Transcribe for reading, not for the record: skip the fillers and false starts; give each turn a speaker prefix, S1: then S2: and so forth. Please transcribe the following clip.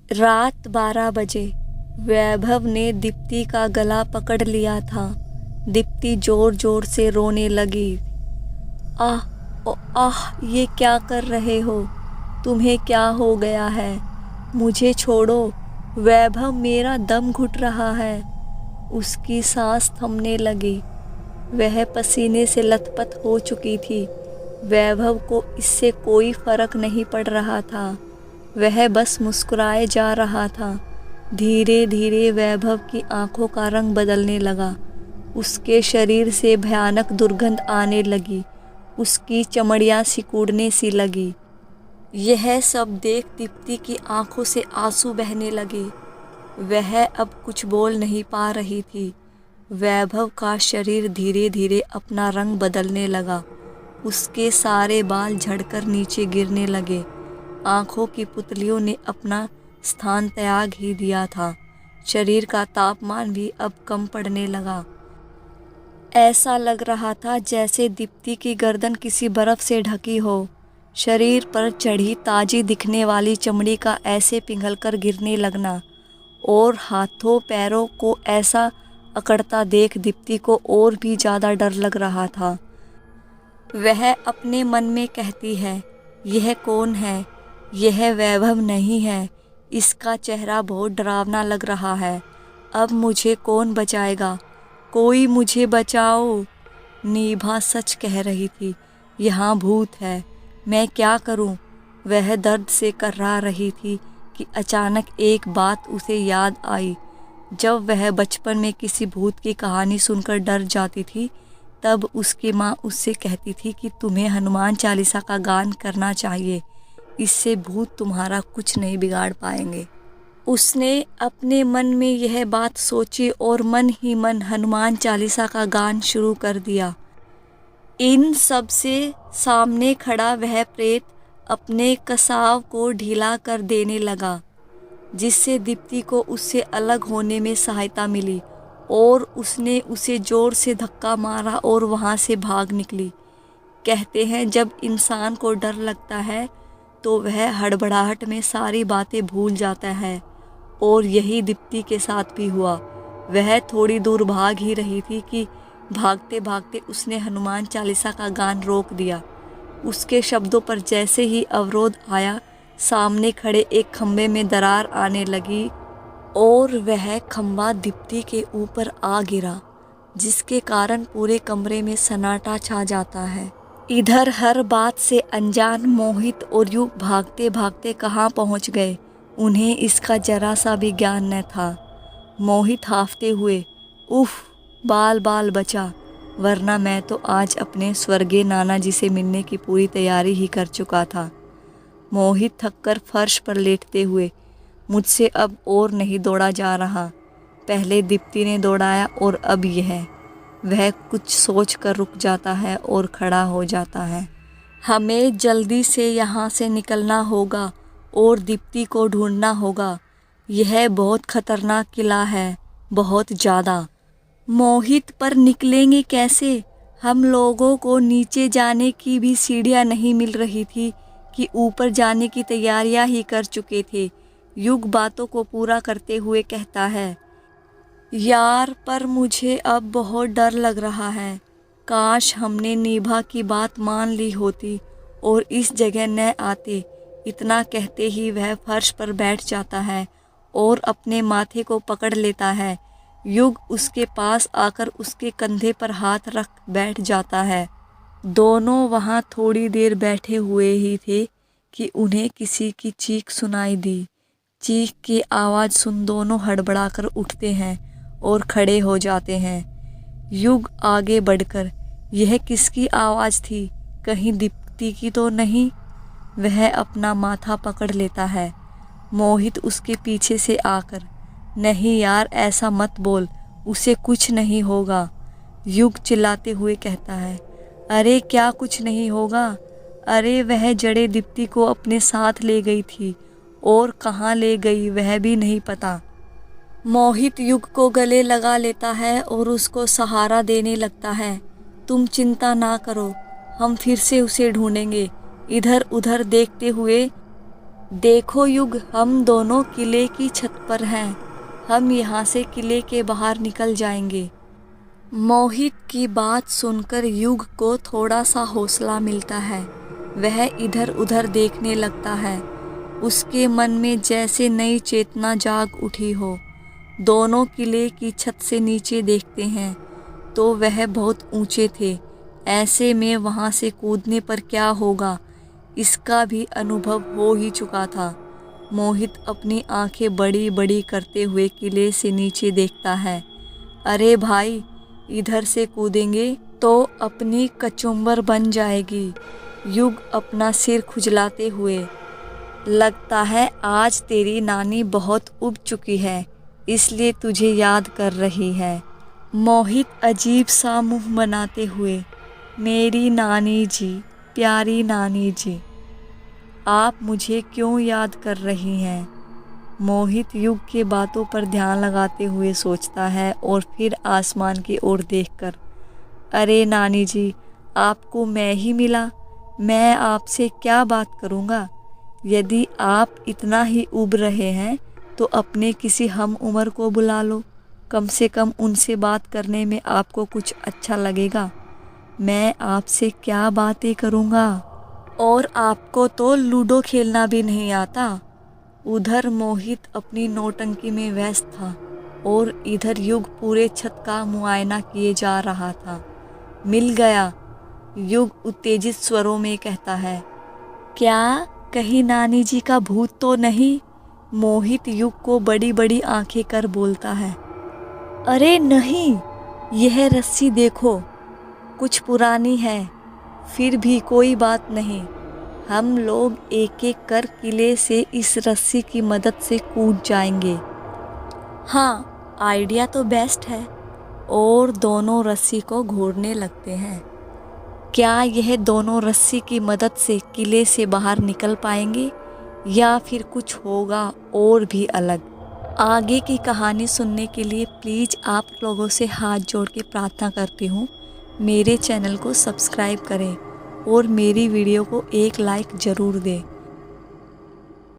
S1: रात 12 बजे वैभव ने दीप्ति का गला पकड़ लिया था। दीप्ति जोर जोर से रोने लगी। आह ओ आह, ये क्या कर रहे हो? तुम्हें क्या हो गया है? मुझे छोड़ो वैभव, मेरा दम घुट रहा है। उसकी सांस थमने लगी। वह पसीने से लथपथ हो चुकी थी। वैभव को इससे कोई फर्क नहीं पड़ रहा था। वह बस मुस्कुराए जा रहा था। धीरे धीरे वैभव की आंखों का रंग बदलने लगा। उसके शरीर से भयानक दुर्गंध आने लगी। उसकी चमड़ियाँ सिकुड़ने सी लगी। यह सब देख दीप्ति की आंखों से आंसू बहने लगे। वह अब कुछ बोल नहीं पा रही थी। वैभव का शरीर धीरे धीरे अपना रंग बदलने लगा। उसके सारे बाल झड़कर नीचे गिरने लगे। आंखों की पुतलियों ने अपना स्थान त्याग ही दिया था। शरीर का तापमान भी अब कम पड़ने लगा। ऐसा लग रहा था जैसे दीप्ति की गर्दन किसी बर्फ से ढकी हो। शरीर पर चढ़ी ताजी दिखने वाली चमड़ी का ऐसे पिघलकर गिरने लगना और हाथों पैरों को ऐसा अकड़ता देख दीप्ति को और भी ज़्यादा डर लग रहा था। वह अपने मन में कहती है, यह कौन है? यह वैभव नहीं है। इसका चेहरा बहुत डरावना लग रहा है। अब मुझे कौन बचाएगा? कोई मुझे बचाओ। नीभा सच कह रही थी। यहाँ भूत है। मैं क्या करूँ? वह दर्द से कर्रा रही थी कि अचानक एक बात उसे याद आई। जब वह बचपन में किसी भूत की कहानी सुनकर डर जाती थी, तब उसकी माँ उससे कहती थी कि तुम्हें हनुमान चालीसा का गान करना चाहिए। इससे भूत तुम्हारा कुछ नहीं बिगाड़ पाएंगे। उसने अपने मन में यह बात सोची और मन ही मन हनुमान चालीसा का गान शुरू कर दिया। इन सब से सामने खड़ा वह प्रेत अपने कसाव को ढीला कर देने लगा, जिससे दीप्ति को उससे अलग होने में सहायता मिली और उसने उसे जोर से धक्का मारा और वहाँ से भाग निकली। कहते हैं जब इंसान को डर लगता है तो वह हड़बड़ाहट में सारी बातें भूल जाता है, और यही दीप्ति के साथ भी हुआ। वह थोड़ी दूर भाग ही रही थी कि भागते भागते उसने हनुमान चालीसा का गान रोक दिया। उसके शब्दों पर जैसे ही अवरोध आया, सामने खड़े एक खंबे में दरार आने लगी और वह खंबा दीप्ति के ऊपर आ गिरा, जिसके कारण पूरे कमरे में सन्नाटा छा जाता है। इधर हर बात से अनजान मोहित और युग भागते भागते कहाँ पहुँच गए, उन्हें इसका जरा सा भी ज्ञान न था। मोहित हाफते हुए, उफ, बाल बाल बचा, वरना मैं तो आज अपने स्वर्गीय नाना जी से मिलने की पूरी तैयारी ही कर चुका था। मोहित थककर फर्श पर लेटते हुए, मुझसे अब और नहीं दौड़ा जा रहा। पहले दीप्ति ने दौड़ाया और अब यह। वह कुछ सोच कर रुक जाता है और खड़ा हो जाता है। हमें जल्दी से यहाँ से निकलना होगा और दीप्ति को ढूंढना होगा। यह बहुत खतरनाक किला है, बहुत ज़्यादा। मोहित, पर निकलेंगे कैसे? हम लोगों को नीचे जाने की भी सीढ़ियाँ नहीं मिल रही थी कि ऊपर जाने की तैयारियां ही कर चुके थे। युग बातों को पूरा करते हुए कहता है, यार, पर मुझे अब बहुत डर लग रहा है। काश हमने नीभा की बात मान ली होती और इस जगह न आते। इतना कहते ही वह फर्श पर बैठ जाता है और अपने माथे को पकड़ लेता है। युग उसके पास आकर उसके कंधे पर हाथ रख बैठ जाता है। दोनों वहाँ थोड़ी देर बैठे हुए ही थे कि उन्हें किसी की चीख सुनाई दी। चीख की आवाज़ सुन दोनों हड़बड़ाकर उठते हैं और खड़े हो जाते हैं। युग आगे बढ़कर, यह किसकी आवाज़ थी? कहीं दीप्ति की तो नहीं? वह अपना माथा पकड़ लेता है। मोहित उसके पीछे से आकर, नहीं यार, ऐसा मत बोल, उसे कुछ नहीं होगा। युग चिल्लाते हुए कहता है, अरे क्या कुछ नहीं होगा? अरे वह जड़ें दीप्ति को अपने साथ ले गई थी और कहाँ ले गई वह भी नहीं पता। मोहित युग को गले लगा लेता है और उसको सहारा देने लगता है। तुम चिंता ना करो, हम फिर से उसे ढूंढेंगे। इधर उधर देखते हुए देखो युग, हम दोनों किले की छत पर हैं। हम यहाँ से किले के बाहर निकल जाएंगे। मोहित की बात सुनकर युग को थोड़ा सा हौसला मिलता है। वह इधर उधर देखने लगता है। उसके मन में जैसे नई चेतना जाग उठी हो। दोनों किले की छत से नीचे देखते हैं तो वह बहुत ऊंचे थे। ऐसे में वहां से कूदने पर क्या होगा, इसका भी अनुभव हो ही चुका था। मोहित अपनी आंखें बड़ी बड़ी करते हुए किले से नीचे देखता है। अरे भाई, इधर से कूदेंगे तो अपनी कचुम्बर बन जाएगी। युग अपना सिर खुजलाते हुए, लगता है आज तेरी नानी बहुत उब चुकी है, इसलिए तुझे याद कर रही है। मोहित अजीब सा मुंह बनाते हुए, मेरी नानी जी, प्यारी नानी जी, आप मुझे क्यों याद कर रही हैं? मोहित युग के बातों पर ध्यान लगाते हुए सोचता है और फिर आसमान की ओर देखकर, अरे नानी जी, आपको मैं ही मिला, मैं आपसे क्या बात करूँगा। यदि आप इतना ही उब रहे हैं तो अपने किसी हम उम्र को बुला लो, कम से कम उनसे बात करने में आपको कुछ अच्छा लगेगा। मैं आपसे क्या बातें करूँगा, और आपको तो लूडो खेलना भी नहीं आता। उधर मोहित अपनी नौटंकी में व्यस्त था और इधर युग पूरे छत का मुआयना किए जा रहा था। मिल गया, युग उत्तेजित स्वरों में कहता है। क्या कहीं नानी जी का भूत तो नहीं? मोहित युग को बड़ी बड़ी आंखें कर बोलता है। अरे नहीं, यह रस्सी देखो, कुछ पुरानी है, फिर भी कोई बात नहीं। हम लोग एक एक कर किले से इस रस्सी की मदद से कूद जाएंगे। हाँ, आइडिया तो बेस्ट है। और दोनों रस्सी को घूरने लगते हैं। क्या यह दोनों रस्सी की मदद से किले से बाहर निकल पाएंगे या फिर कुछ होगा और भी अलग? आगे की कहानी सुनने के लिए प्लीज़ आप लोगों से हाथ जोड़ के प्रार्थना करती हूँ, मेरे चैनल को सब्सक्राइब करें और मेरी वीडियो को एक लाइक ज़रूर दें।